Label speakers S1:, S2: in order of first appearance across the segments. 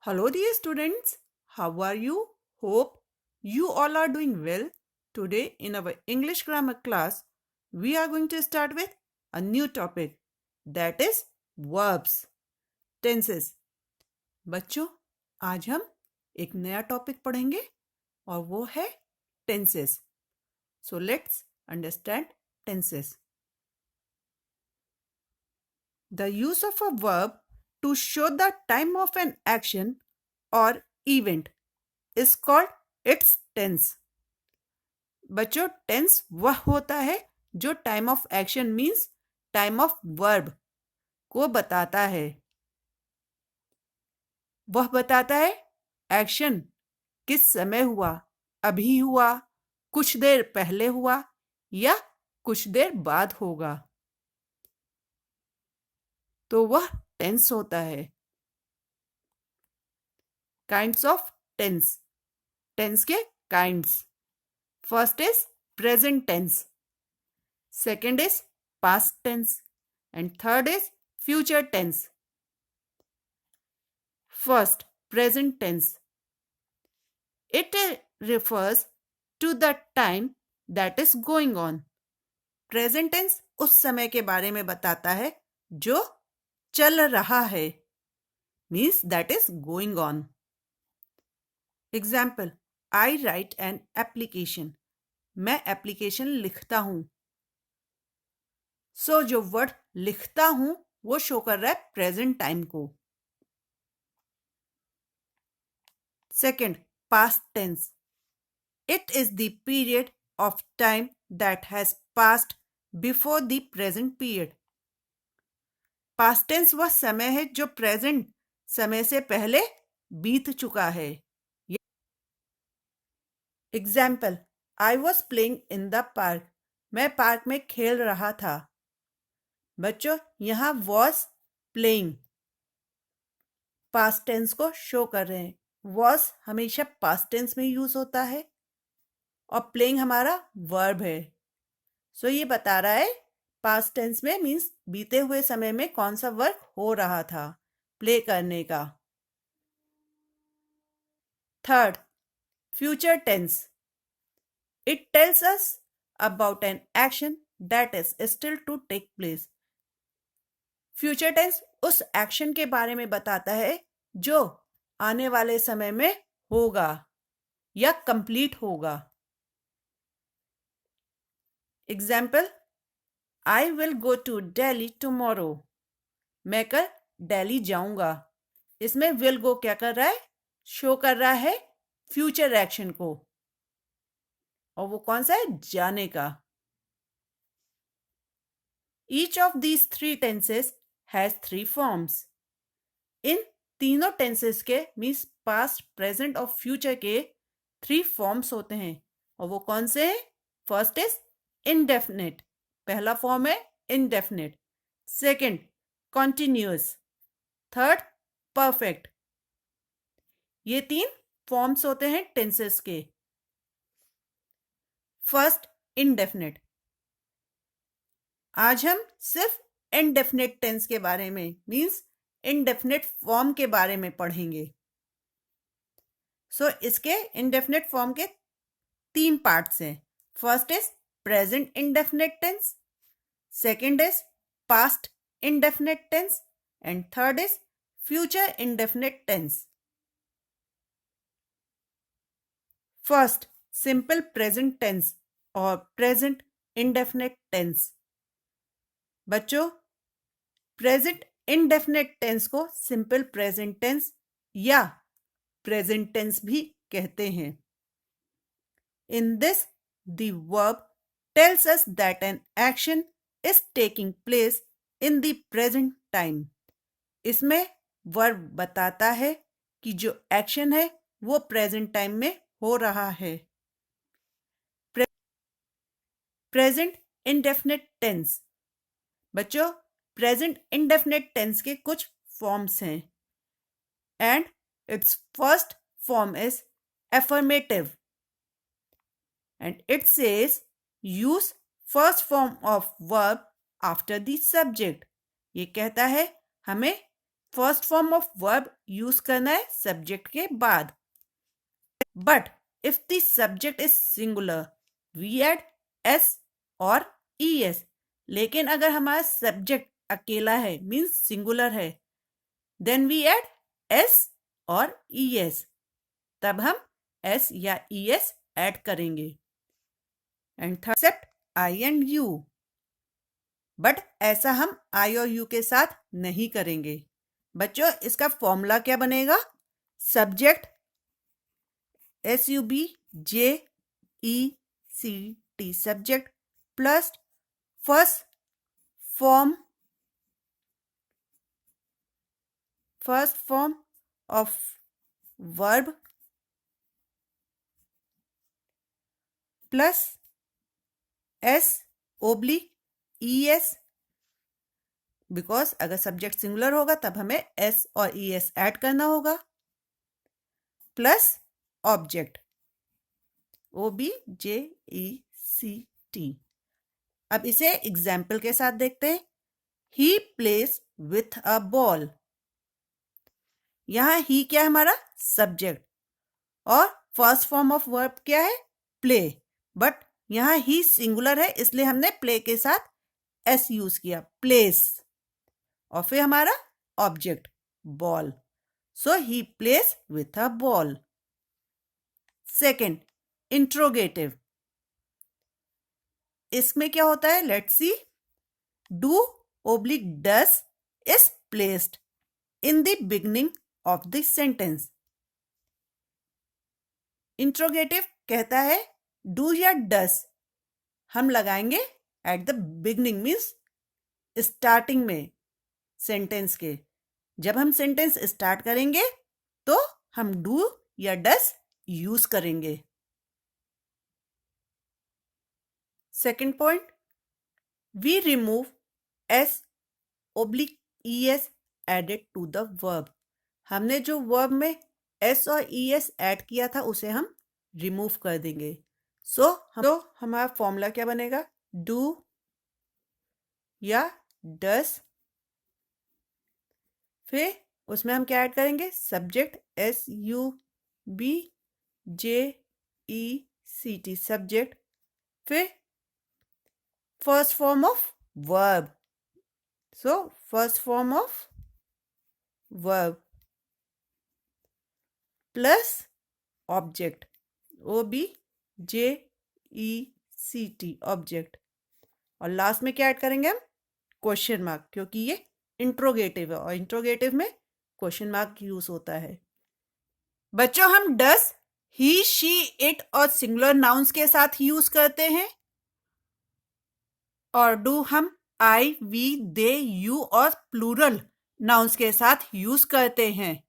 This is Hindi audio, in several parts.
S1: Hello, dear students. How are you? Hope you all are doing well. Today, in our English grammar class, we are going to start with a new topic that is verbs, tenses. बच्चों, आज हम एक नया टॉपिक पढ़ेंगे और वो है tenses. So let's understand tenses. The use of a verb to show the time of an action or event is called its tense. बच्चों टेंस वह होता है जो time of action means time of verb को बताता है। वह बताता है एक्शन किस समय हुआ, अभी हुआ, कुछ देर पहले हुआ या कुछ देर बाद होगा, तो वह टेंस होता है। काइंड्स ऑफ टेंस, टेंस के kinds. First is present tense, second is past tense and third is future tense. First, present tense. It refers to the time that is going on. Present tense उस समय के बारे में बताता है जो चल रहा है, means that is going on. Example, I write an application. मैं एप्लीकेशन लिखता हूं। So जो वर्ड लिखता हूं वो शो कर रहा है प्रेजेंट टाइम को। Second, past tense. It is the period of time that has passed before the present period. Past tense वह समय है जो present समय से पहले बीत चुका है। Example, I was playing in the park. मैं पार्क में खेल रहा था। बच्चों यहाँ was playing past tense को शो कर रहे हैं। was हमेशा past tense में यूज होता है और प्लेइंग हमारा वर्ब है। सो ये बता रहा है पास्ट टेंस में मीन्स बीते हुए समय में कौन सा वर्क हो रहा था, प्ले करने का। Third, future tense. It tells us about an action that is still to take place. Future tense उस एक्शन के बारे में बताता है जो आने वाले समय में होगा या कंप्लीट होगा। Example, I will go to Delhi tomorrow. मैं कल दिल्ली जाऊंगा। इसमें विल गो क्या कर रहा है, शो कर रहा है फ्यूचर एक्शन को, और वो कौन सा है, जाने का। Each of these three tenses has three forms. इन तीनों टेंसेस के मीन्स पास्ट, प्रेजेंट और फ्यूचर के थ्री फॉर्म्स होते हैं, और वो कौन से हैं? फर्स्ट इज इनडेफिनिट, पहला फॉर्म है indefinite. Second, continuous. Third, perfect. ये तीन फॉर्म्स होते हैं टेंसेस के। First, indefinite. आज हम सिर्फ इनडेफिनिट टेंस के बारे में मीन्स इनडेफिनिट फॉर्म के बारे में पढ़ेंगे। सो इसके इनडेफिनिट फॉर्म के तीन पार्ट्स हैं। First is present indefinite tense, second is past indefinite tense and third is future indefinite tense. First, simple present tense और प्रेजेंट इंडेफिनिट टेंस। बच्चों प्रेजेंट इंडेफिनिट टेंस को सिंपल प्रेजेंट टेंस या प्रेजेंट टेंस भी कहते हैं। In this the verb tells us that an action is taking place in the present time. इसमें वर्ब बताता है कि जो एक्शन है वो प्रेजेंट टाइम में हो रहा है। Present indefinite tense. बच्चों प्रेजेंट इंडेफिनिट टेंस के कुछ फॉर्म्स हैं and its first form is affirmative and it says use first form of verb after the subject. ये कहता है हमें first form of verb use करना है सब्जेक्ट के बाद। But if the subject is singular we add s और ईएस। लेकिन अगर हमारा सब्जेक्ट अकेला है मीन्स सिंगुलर है देन वी एड एस और ईएस। तब हम एस या ईएस ऐड करेंगे। And third except I and you. But ऐसा हम आई और यू के साथ नहीं करेंगे। बच्चों इसका फॉर्मूला क्या बनेगा? Subject SUBJECT subject plus first form of verb plus S/ES। Because अगर सब्जेक्ट सिंगुलर होगा तब हमें S और ES ऐड करना होगा प्लस ऑब्जेक्ट OBJECT। अब इसे एग्जाम्पल के साथ देखते हैं। ही प्लेस विथ अ बॉल। यहां ही क्या है? हमारा सब्जेक्ट। और फर्स्ट फॉर्म ऑफ वर्ब क्या है? प्ले। बट यहां ही सिंगुलर है इसलिए हमने प्ले के साथ एस यूज किया, प्लेस। और फिर हमारा object ball. So he place with a ball. Second, interrogative. इसमें क्या होता है? Let's C. Do oblique does is placed in the beginning of the sentence. Interrogative कहता है डू या डस हम लगाएंगे at the beginning means starting में सेंटेंस के। जब हम सेंटेंस स्टार्ट करेंगे तो हम डू या डस यूज करेंगे। Second point, we remove S/ES added to the verb. हमने जो वर्ब में S और ES ऐड किया था उसे हम रिमूव कर देंगे। सो हमारा फॉर्मूला क्या बनेगा? डू या डस, फिर उसमें हम क्या ऐड करेंगे? सब्जेक्ट SUBJECT सब्जेक्ट, फिर first form of verb. So first form of verb plus object OBJECT object. और लास्ट में क्या ऐड करेंगे हम? क्वेश्चन मार्क, क्योंकि ये इंट्रोगेटिव है और इंट्रोगेटिव में क्वेश्चन मार्क यूज होता है। बच्चों हम डस ही शी इट और सिंगुलर नाउन्स के साथ यूज करते हैं और डू हम आई वी दे यू और प्लूरल नाउन्स के साथ यूज करते हैं।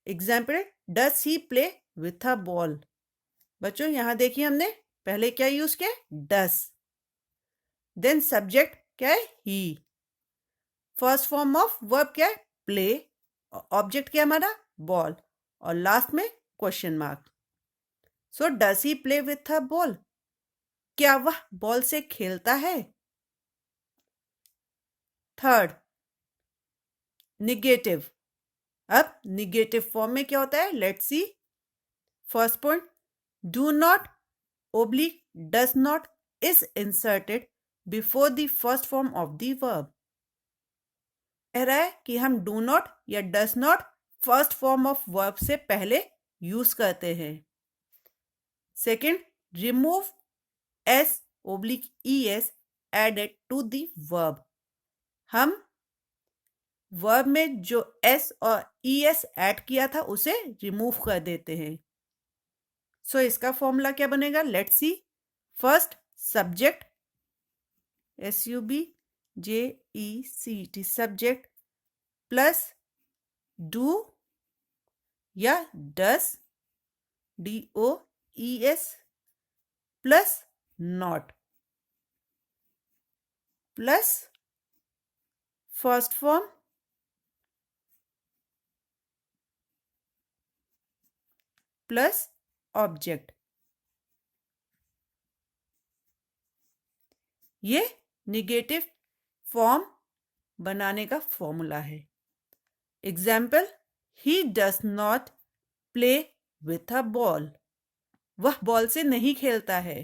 S1: Example, does he play with a ball. बच्चों यहां देखिए हमने पहले क्या यूज किया? डस। देन सब्जेक्ट क्या है? ही। फर्स्ट फॉर्म ऑफ वर्ब क्या है? प्ले। ऑब्जेक्ट क्या हमारा? बॉल। और लास्ट में question mark. So does he play with a ball? क्या वह बॉल से खेलता है? Third, negative. अब निगेटिव फॉर्म में क्या होता है? Let's see. First point, do not oblique does not is inserted before the first form of the verb. कह रहा है कि हम डू नॉट या does not first form of verb से पहले यूज करते हैं। Second, remove S/ES added to the verb. हम वर्ब में जो S और ES ऐड किया था उसे रिमूव कर देते हैं। सो इसका फॉर्मूला क्या बनेगा? Let's see. First subject SUBJECT subject plus do या डस DOES plus not plus first form plus object. ये निगेटिव फॉर्म बनाने का फॉर्मूला है। Example, he does not play with a ball. वह बॉल से नहीं खेलता है।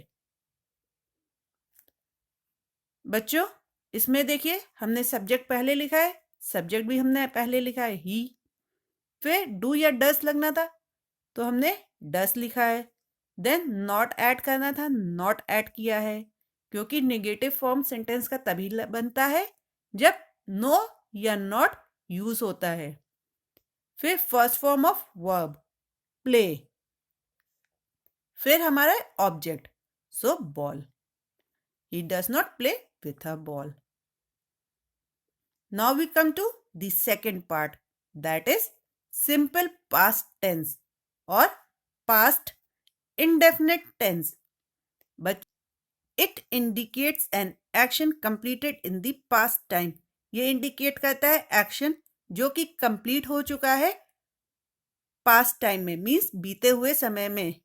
S1: बच्चों, इसमें देखिए हमने सब्जेक्ट पहले लिखा है, सब्जेक्ट भी हमने पहले लिखा है ही। फिर डू या डस लगना था तो हमने डस लिखा है। देन नॉट ऐड करना था, नॉट ऐड किया है, क्योंकि नेगेटिव फॉर्म सेंटेंस का तभी बनता है जब नो या नॉट यूज होता है। फिर first form of verb play, फिर हमारा object so ball. He does not play with a ball. Now we come to the second part, that is simple past tense or past indefinite tense. But it indicates an action completed in the past time. ये इंडिकेट करता है एक्शन जो कि कंप्लीट हो चुका है पास्ट टाइम में, मीन्स बीते हुए समय में।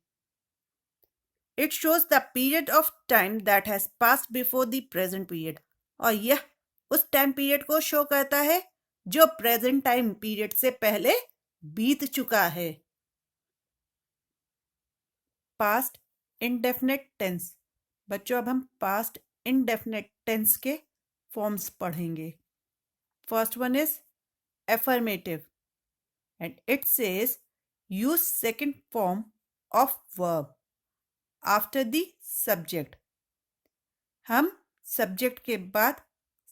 S1: It shows the period of time that has passed before the present period. और यह उस टाइम पीरियड को शो करता है जो प्रेजेंट टाइम पीरियड से पहले बीत चुका है। Past indefinite tense. बच्चों, अब हम पास्ट इंडेफिनिट टेंस के फॉर्म्स पढ़ेंगे। First one is affirmative and it says use second form of verb after the subject। हम सब्जेक्ट के बाद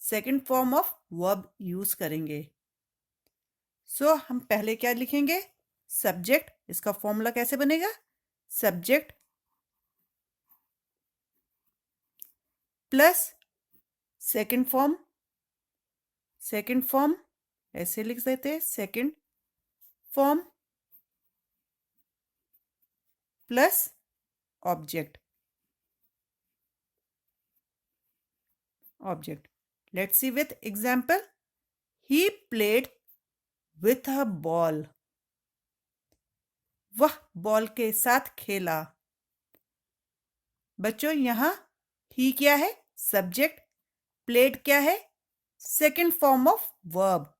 S1: second form of verb use करेंगे। सो हम पहले क्या लिखेंगे, सब्जेक्ट। इसका फॉर्मूला कैसे बनेगा, सब्जेक्ट प्लस सेकंड फॉर्म ऐसे लिख देते हैं, second form plus object. Let's see with example, he played with a ball. वह बॉल के साथ खेला। बच्चों, यहां ही क्या है, सब्जेक्ट, प्लेड क्या है, सेकंड फॉर्म ऑफ वर्ब,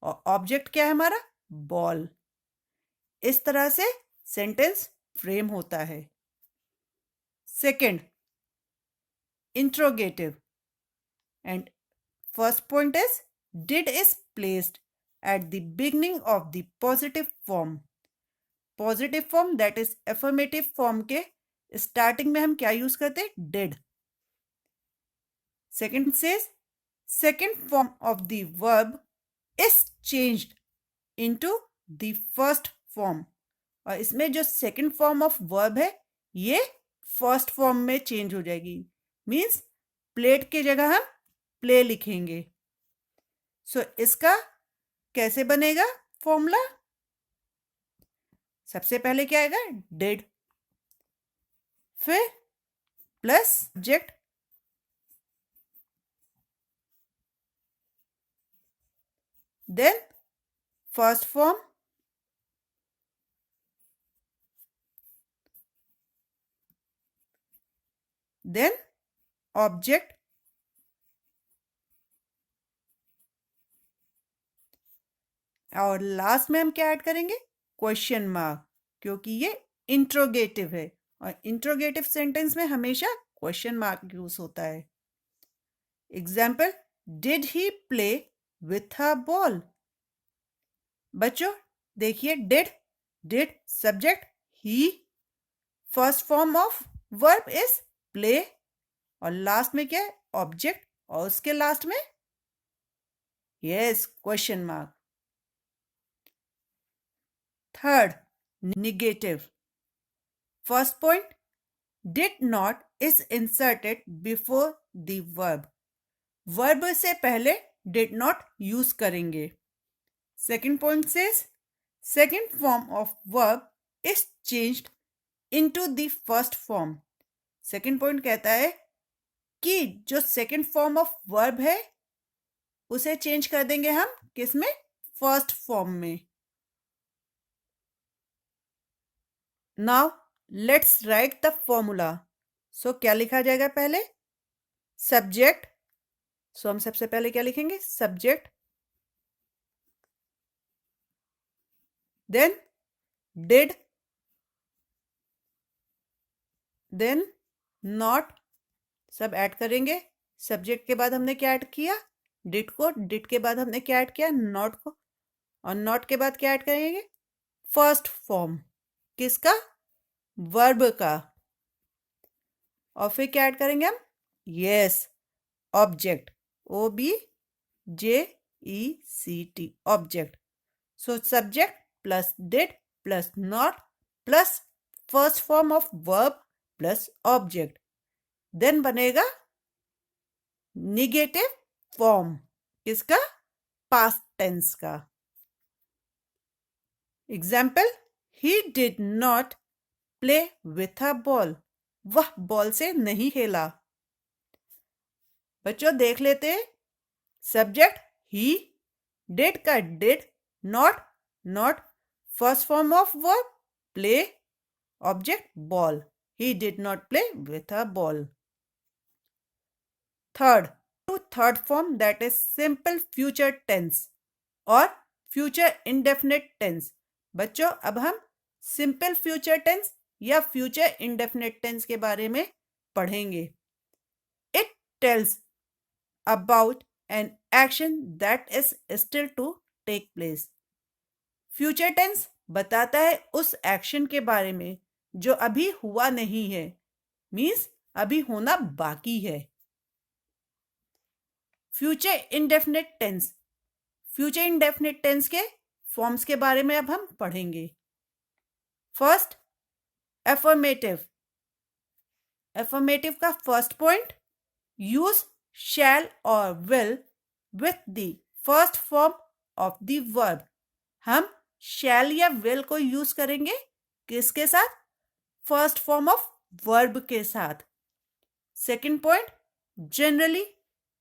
S1: और ऑब्जेक्ट क्या है हमारा, बॉल। इस तरह से सेंटेंस फ्रेम होता है। Second, interrogative and first point is did is placed at the beginning of the positive form। Positive form that is affirmative form के स्टार्टिंग में हम क्या यूज करते हैं, did. Second says second form of the verb is changed into the first form. और इसमें जो सेकंड फॉर्म ऑफ वर्ब है ये फर्स्ट फॉर्म में चेंज हो जाएगी, मींस प्लेड के जगह हम प्ले लिखेंगे। सो इसका कैसे बनेगा फॉर्मूला, सबसे पहले क्या आएगा, डिड, फिर plus subject, then first form, then object, और लास्ट में हम क्या ऐड करेंगे, क्वेश्चन मार्क, क्योंकि ये इंट्रोगेटिव है और इंट्रोगेटिव सेंटेंस में हमेशा क्वेश्चन मार्क यूज होता है। Example, did he play with a ball. बच्चों देखिए, did subject, he, first form of verb is play, और लास्ट में क्या है, ऑब्जेक्ट, और उसके लास्ट में yes question mark. Third, negative. First point, did not is inserted before the verb। Verb से पहले did not यूज करेंगे। Second point says second form of verb is changed into the first form। Second point कहता है कि जो सेकेंड फॉर्म ऑफ वर्ब है उसे चेंज कर देंगे हम किस में, फर्स्ट फॉर्म में। Now let's write the formula. So क्या लिखा जाएगा, पहले सब्जेक्ट। सो हम सबसे पहले क्या लिखेंगे, subject then did, then not, सब ऐड करेंगे। सब्जेक्ट के बाद हमने क्या ऐड किया? डिड को। डिड के बाद हमने क्या ऐड किया? नॉट को। और नॉट के बाद क्या ऐड करेंगे? First form. किसका? वर्ब का। और फिर क्या ऐड करेंगे हम? Yes, object. OBJECT, object. So subject plus did plus not plus first form of verb plus object, then बनेगा निगेटिव फॉर्म। किसका? पास्ट टेंस का। Example, he did not play with a ball. वह बॉल से नहीं खेला। बच्चों देख लेते हैं। सब्जेक्ट ही, डिड का did, not not, first form of verb play, object ball. He did not play with a ball. Third form, that is simple future tense और फ्यूचर इंडेफिनिट टेंस। बच्चों अब हम सिंपल फ्यूचर टेंस या फ्यूचर इंडेफिनिट टेंस के बारे में पढ़ेंगे। It tells about an action that is still to take place. Future tense बताता है उस एक्शन के बारे में जो अभी हुआ नहीं है, मीन्स अभी होना बाकी है। Future indefinite tense, future indefinite tense के फॉर्म्स के बारे में अब हम पढ़ेंगे। First, affirmative. एफर्मेटिव का फर्स्ट पॉइंट, यूज शैल और will with the first form of the verb. हम शैल या विल को यूज करेंगे किसके साथ? फर्स्ट फॉर्म ऑफ वर्ब के साथ। Second point, generally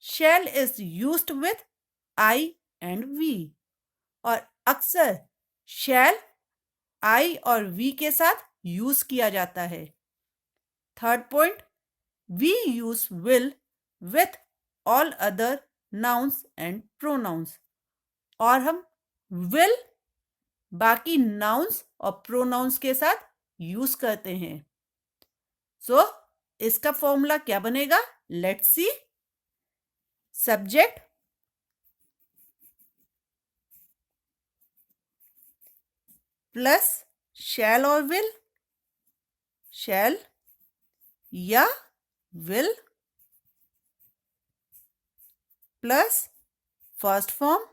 S1: shall is used with I and we, और अक्सर शैल आई और वी के साथ यूज किया जाता है। Third point, we use will with all other nouns and pronouns, और हम विल बाकी नाउन्स और प्रोनाउंस के साथ यूज करते हैं। सो इसका फॉर्मूला क्या बनेगा? Let's see. सब्जेक्ट प्लस शैल और विल, शैल या विल प्लस फर्स्ट फॉर्म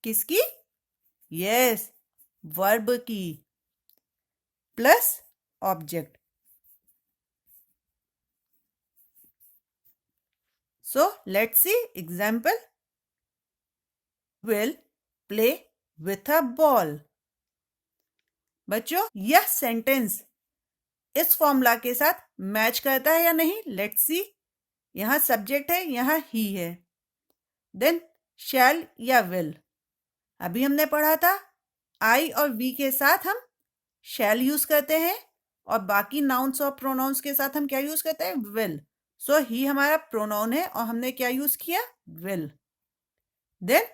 S1: किसकी? यस, वर्ब की, plus object. So let's see example. Will play with a ball. बच्चों यह सेंटेंस इस फॉर्मूला के साथ मैच करता है या नहीं? Let's see. यहां सब्जेक्ट है, यहां ही है, देन शैल या विल। अभी हमने पढ़ा था आई और वी के साथ हम शैल यूज करते हैं और बाकी नाउन्स और प्रोनाउंस के साथ हम क्या यूज करते हैं? विल। सो ही हमारा प्रोनाउन है और हमने क्या यूज किया? Will. Then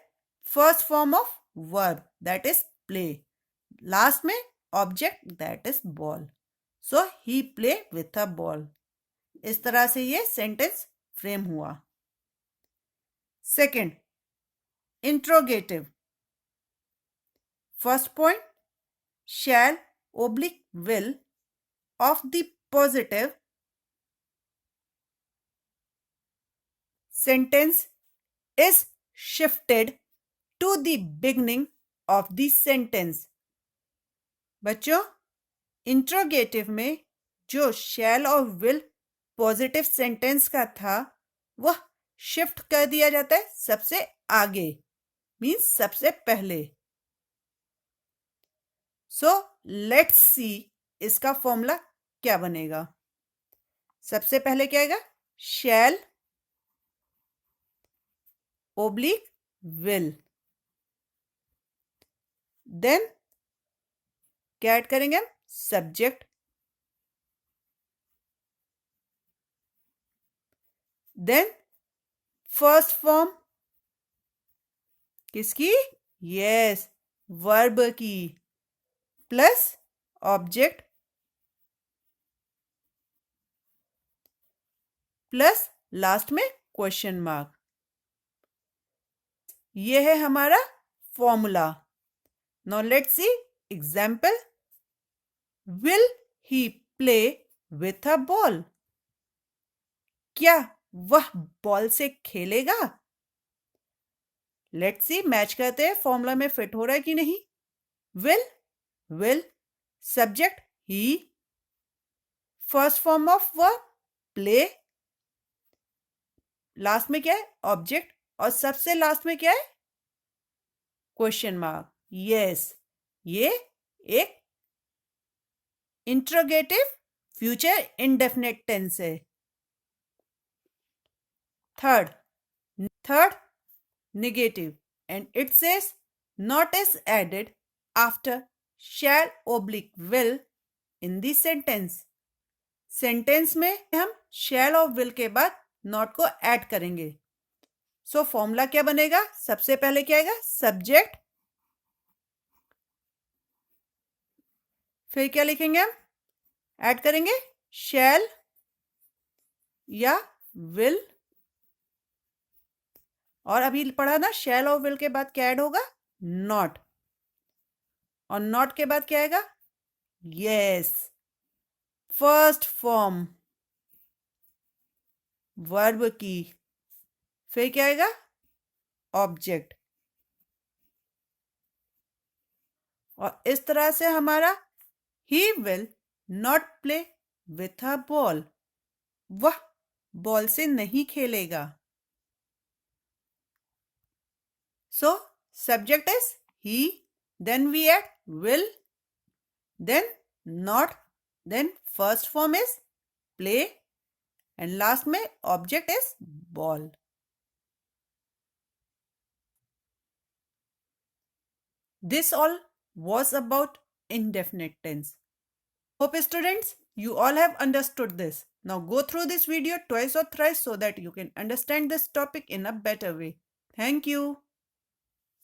S1: first form of verb that is play, last में object that is ball. So he play with a ball. इस तरह से ये सेंटेंस फ्रेम हुआ। Second, interrogative. First point, shall oblique will of the positive sentence is shifted to the beginning of the sentence. बच्चों इंट्रोगेटिव में जो शैल और विल पॉजिटिव सेंटेंस का था वह शिफ्ट कर दिया जाता है सबसे आगे, मीन्स सबसे पहले। सो लेट्स सी इसका फॉर्मूला क्या बनेगा। सबसे पहले क्या आएगा? शैल ओब्लिक विल, देन क्या ऐड करेंगे हम? सब्जेक्ट, देन फर्स्ट फॉर्म किसकी? यस, वर्ब की प्लस ऑब्जेक्ट प्लस लास्ट में क्वेश्चन मार्क। ये है हमारा formula. Now let's see example. Will he play with a ball? क्या वह बॉल से खेलेगा? लेट्स सी, मैच करते हैं फॉर्मूला में फिट हो रहा है कि नहीं। Will subject he, first form of verb play, last में क्या है ऑब्जेक्ट, और सबसे लास्ट में क्या है क्वेश्चन मार्क। यस, ये एक इंट्रोगेटिव फ्यूचर इंडेफिनिट टेंस है। Third negative, and it says not is added after shall oblique will in the sentence। Sentence में हम shall और will के बाद not को ऐड करेंगे। सो फॉर्मूला क्या बनेगा? सबसे पहले क्या आएगा? सब्जेक्ट, फिर क्या लिखेंगे हम? ऐड करेंगे shall या will, और अभी पढ़ा ना shall और will के बाद क्या ऐड होगा? not, और not के बाद क्या आएगा? yes, फर्स्ट फॉर्म वर्ब की, फिर क्या आएगा? ऑब्जेक्ट। और इस तरह से हमारा he will not play with a ball, वह बॉल से नहीं खेलेगा। So subject is he, then we add will, then not, then first form is play, and last में object is ball. This all was about indefinite tense. Hope students, you all have understood this. Now go through this video twice or thrice so that you can understand this topic in a better way. Thank you.